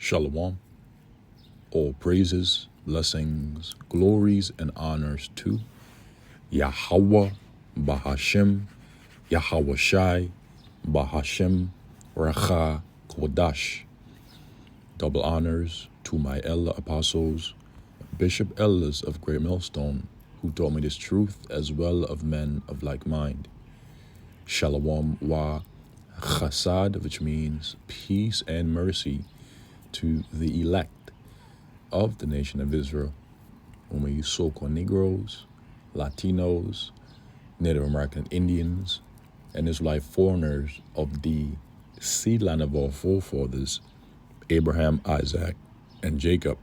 Shalom. All praises, blessings, glories, and honors to Yahweh, Bahashem, Yahweh Shai, Bahashem, Racha, Kodash. Double honors to my elder apostles, Bishop elders of Great Millstone, who taught me this truth, as well of men of like mind. Shalom wa chasad, which means peace and mercy to the elect of the nation of Israel, when we use so-called Negroes, Latinos, Native American Indians, and Israelite foreigners of the seed line of our forefathers, Abraham, Isaac, and Jacob.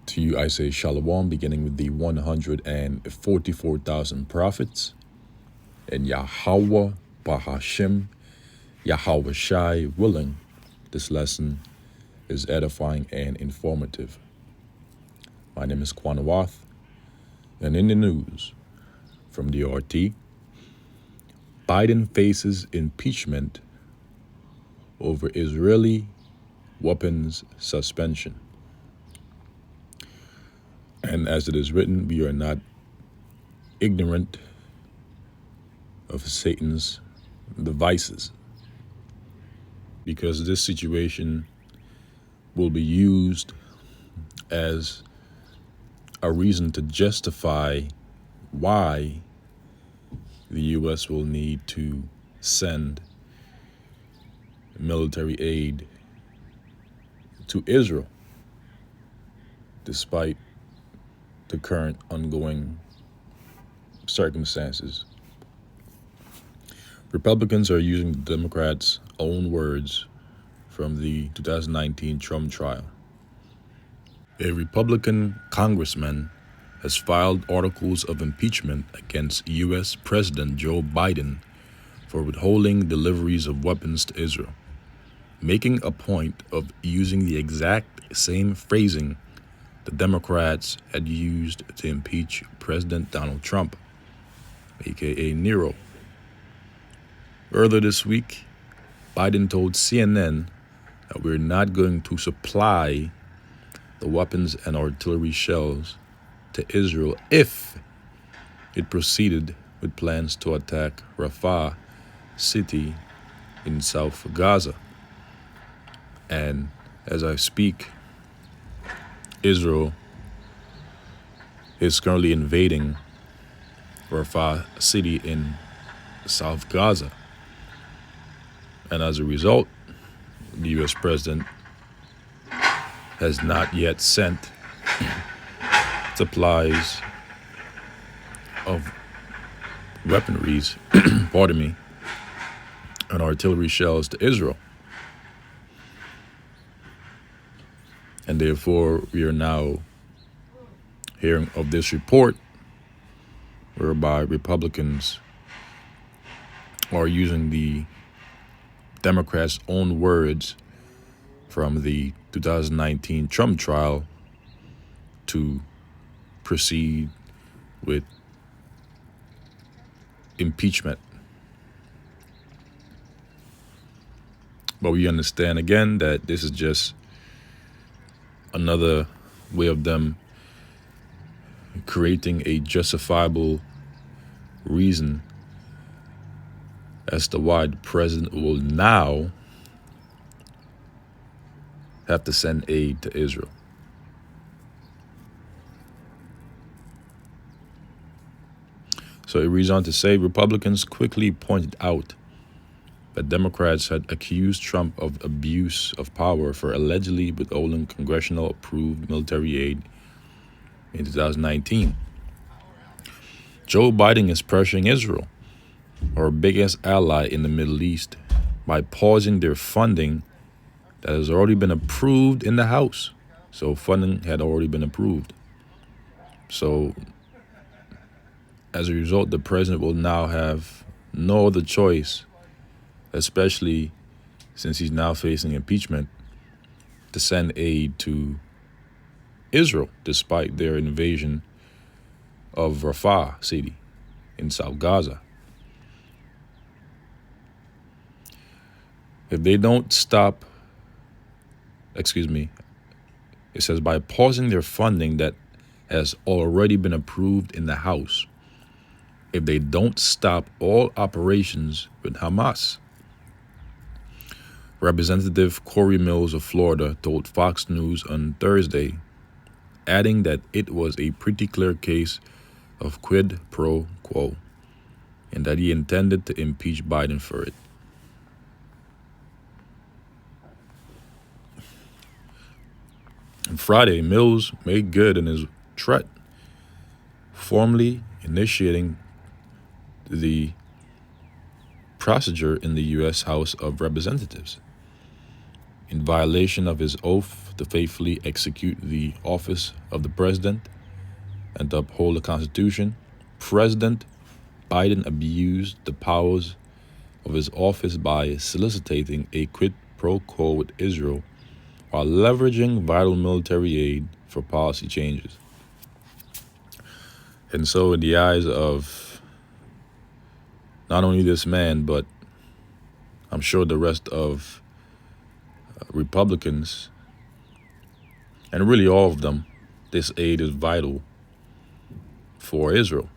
To you I say Shalom, beginning with the 144,000 prophets, and Yahweh, Bahashem, Yahweh Shai, willing, this lesson is edifying and informative. My name is Quanawath, and in the news from the RT, Biden faces impeachment over Israeli weapons suspension. And as it is written, we are not ignorant of Satan's devices, because this situation will be used as a reason to justify why the U.S. will need to send military aid to Israel, despite the current ongoing circumstances. Republicans are using the Democrats' own words from the 2019 Trump trial. A Republican congressman has filed articles of impeachment against U.S. President Joe Biden for withholding deliveries of weapons to Israel, making a point of using the exact same phrasing the Democrats had used to impeach President Donald Trump, aka Nero. Earlier this week, Biden told CNN that we're not going to supply the weapons and artillery shells to Israel if it proceeded with plans to attack Rafah city in South Gaza. And as I speak, Israel is currently invading Rafah city in South Gaza. And as a result, the U.S. president has not yet sent supplies of weaponries, and artillery shells to Israel. And therefore, we are now hearing of this report whereby Republicans are using the Democrats' own words from the 2019 Trump trial to proceed with impeachment. But we understand again that this is just another way of them creating a justifiable reason as to why the president will now have to send aid to Israel. So it reads on to say, Republicans quickly pointed out that Democrats had accused Trump of abuse of power for allegedly withholding congressional-approved military aid in 2019. Joe Biden is pressuring Israel, our biggest ally in the Middle East, by pausing their funding that has already been approved in the House. So funding had already been approved. So as a result, the president will now have no other choice, especially since he's now facing impeachment, to send aid to Israel, despite their invasion of Rafah city in South Gaza. If they don't stop excuse me, it says by pausing their funding that has already been approved in the House if they don't stop all operations with Hamas. Representative Corey Mills of Florida told Fox News on Thursday, adding that it was a pretty clear case of quid pro quo and that he intended to impeach Biden for it. On Friday, Mills made good in his threat, formally initiating the procedure in the U.S. House of Representatives. In violation of his oath to faithfully execute the office of the president and to uphold the Constitution, President Biden abused the powers of his office by soliciting a quid pro quo with Israel while leveraging vital military aid for policy changes. And so, in the eyes of not only this man, but I'm sure the rest of Republicans, and really all of them, this aid is vital for Israel.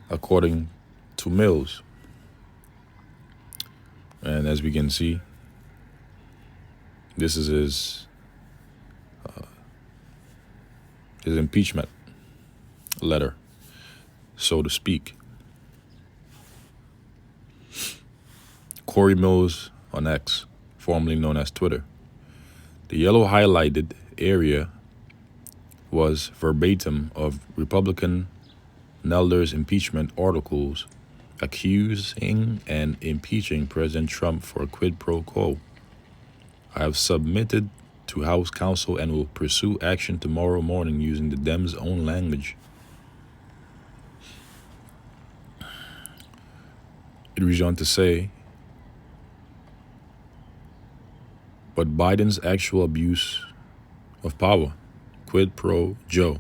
According to Mills. And as we can see, this is his impeachment letter, so to speak. Corey Mills on X, formerly known as Twitter. The yellow highlighted area was verbatim of Republican Nelder's impeachment articles accusing and impeaching President Trump for a quid pro quo. I have submitted to House Counsel and will pursue action tomorrow morning using the Dems' own language. It was on to say, but Biden's actual abuse of power, quid pro Joe.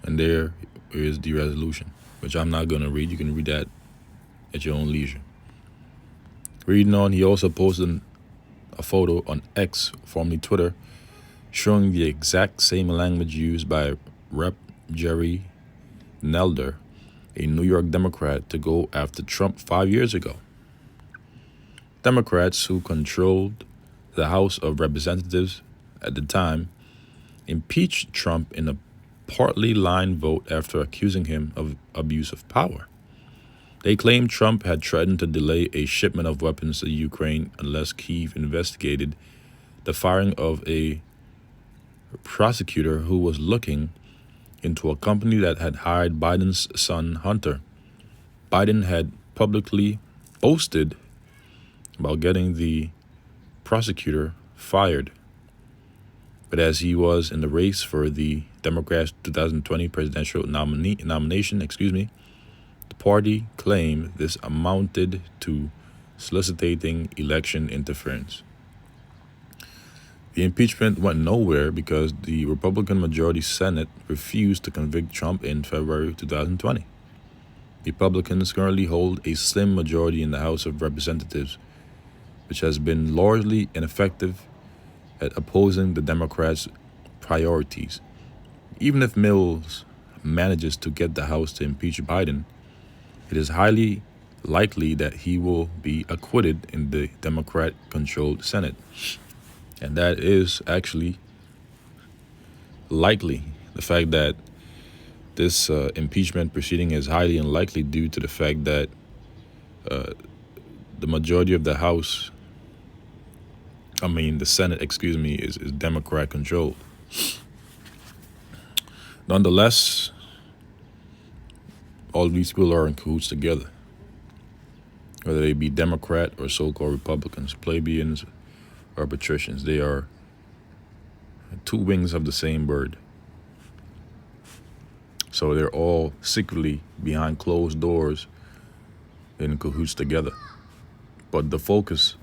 And there is the resolution, which I'm not going to read. You can read that at your own leisure. Reading on, he also posted a photo on X, formerly Twitter, showing the exact same language used by Rep. Jerry Nelder, a New York Democrat, to go after Trump 5 years ago. Democrats who controlled the House of Representatives at the time impeached Trump in a partly line vote after accusing him of abuse of power. They claimed Trump had threatened to delay a shipment of weapons to Ukraine unless Kyiv investigated the firing of a prosecutor who was looking into a company that had hired Biden's son Hunter. Biden had publicly boasted about getting the prosecutor fired. But as he was in the race for the Democrats' 2020 presidential nomination, the party claimed this amounted to soliciting election interference. The impeachment went nowhere because the Republican majority Senate refused to convict Trump in February 2020. Republicans currently hold a slim majority in the House of Representatives, which has been largely ineffective at opposing the Democrats' priorities. Even if Mills manages to get the House to impeach Biden, it is highly likely that he will be acquitted in the Democrat-controlled Senate. And that is actually likely. The fact that this impeachment proceeding is highly unlikely due to the fact that the majority of the the Senate, is Democrat controlled. Nonetheless, all these people are in cahoots together, whether they be Democrat or so-called Republicans, plebeians or patricians. They are two wings of the same bird. So they're all secretly behind closed doors in cahoots together. But the focus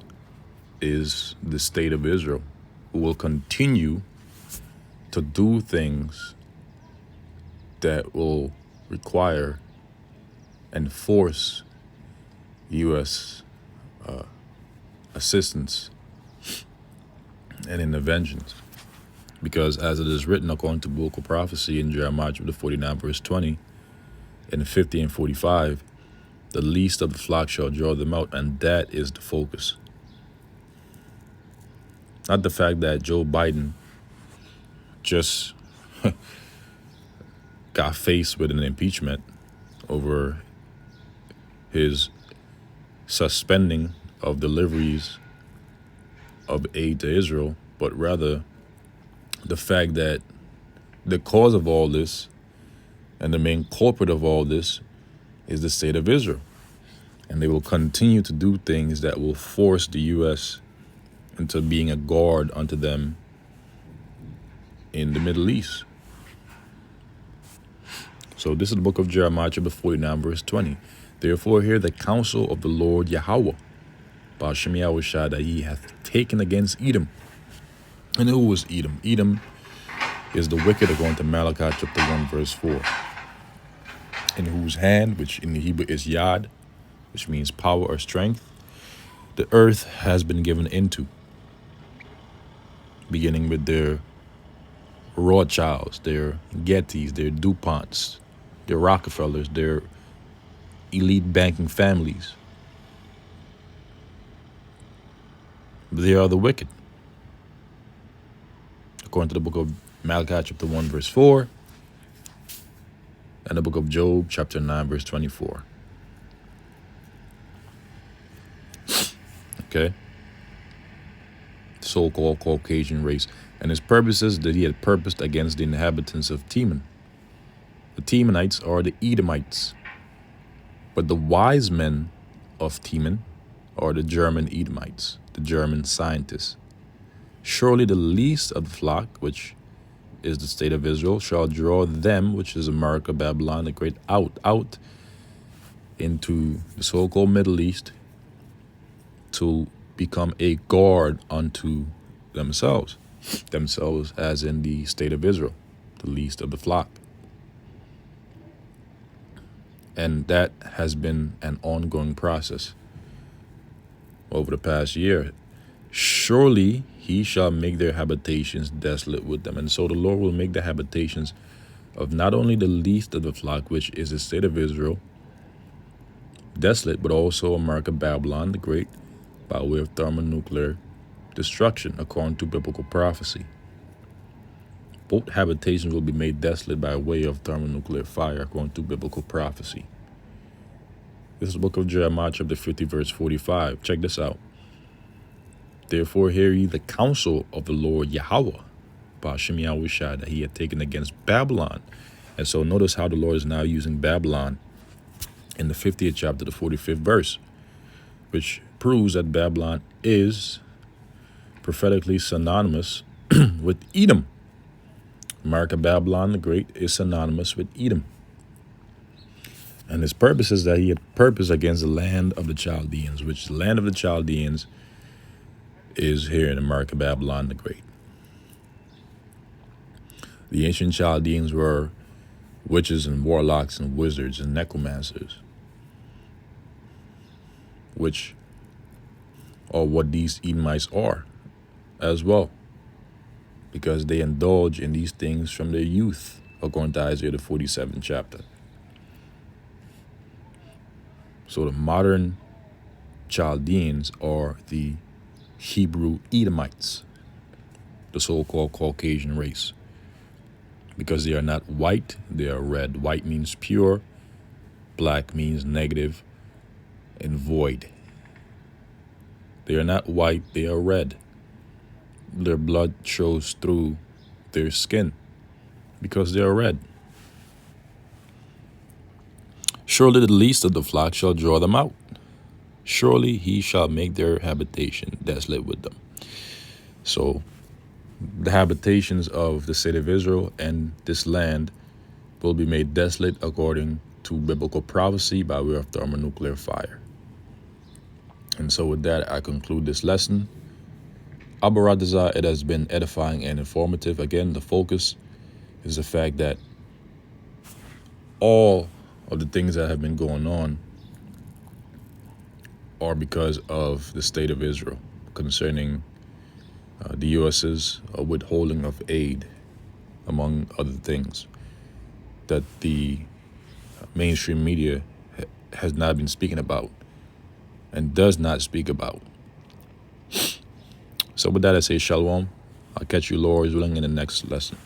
is the state of Israel, who will continue to do things that will require and force U.S. assistance and interventions. Because as it is written according to biblical prophecy in Jeremiah chapter 49, verse 20, and 50 and 45, the least of the flock shall draw them out, and that is the focus. Not the fact that Joe Biden just got faced with an impeachment over his suspending of deliveries of aid to Israel, but rather the fact that the cause of all this and the main culprit of all this is the state of Israel. And they will continue to do things that will force the U.S. into being a guard unto them in the Middle East. So this is the book of Jeremiah chapter 49, verse 20. Therefore hear the counsel of the Lord Yahweh, Ba'ashem Yahushua, that he hath taken against Edom. And who was Edom? Edom is the wicked, according to Malachi chapter 1, verse 4. In whose hand, which in the Hebrew is Yad, which means power or strength, the earth has been given into, beginning with their Rothschilds, their Gettys, their DuPonts, their Rockefellers, their elite banking families. They are the wicked, according to the book of Malachi chapter 1, verse 4, and the book of Job chapter 9, verse 24. Okay? So-called Caucasian race. And his purposes that he had purposed against the inhabitants of Teman. The Temanites are the Edomites. But the wise men of Teman are the German Edomites, the German scientists. Surely the least of the flock, which is the state of Israel, shall draw them, which is America, Babylon, the great, out into the so-called Middle East to become a guard unto themselves as in the state of Israel, the least of the flock. And that has been an ongoing process over the past year. Surely he shall make their habitations desolate with them. And so the Lord will make the habitations of not only the least of the flock, which is the state of Israel, desolate, but also America, Babylon the Great, by way of thermonuclear destruction, according to biblical prophecy. Both habitations will be made desolate by way of thermonuclear fire, according to biblical prophecy. This is the book of Jeremiah, chapter 50, verse 45. Check this out. Therefore hear ye the counsel of the Lord Yahweh, Ba'ashem Yahushua, that he had taken against Babylon. And so notice how the Lord is now using Babylon in the 50th chapter, the 45th verse, which proves that Babylon is prophetically synonymous with Edom. America, Babylon the Great is synonymous with Edom. And his purpose is that he had purpose against the land of the Chaldeans, which the land of the Chaldeans is here in America, Babylon the Great. The ancient Chaldeans were witches and warlocks and wizards and necromancers, which are what these Edomites are as well, because they indulge in these things from their youth, according to Isaiah the 47th chapter. So the modern Chaldeans are the Hebrew Edomites, the so-called Caucasian race, because they are not white, they are red. White means pure, black means negative, and void. They are not white, they are red. Their blood shows through their skin because they are red. Surely the least of the flock shall draw them out. Surely he shall make their habitation desolate with them. So the habitations of the state of Israel and this land will be made desolate according to biblical prophecy by way of thermonuclear fire. And so with that, I conclude this lesson. Abaradazar, it has been edifying and informative. Again, the focus is the fact that all of the things that have been going on are because of the state of Israel. concerning the U.S.'s withholding of aid, among other things, that the mainstream media has not been speaking about and does not speak about. So with that, I say shalom. I'll catch you, Lord willing, in the next lesson.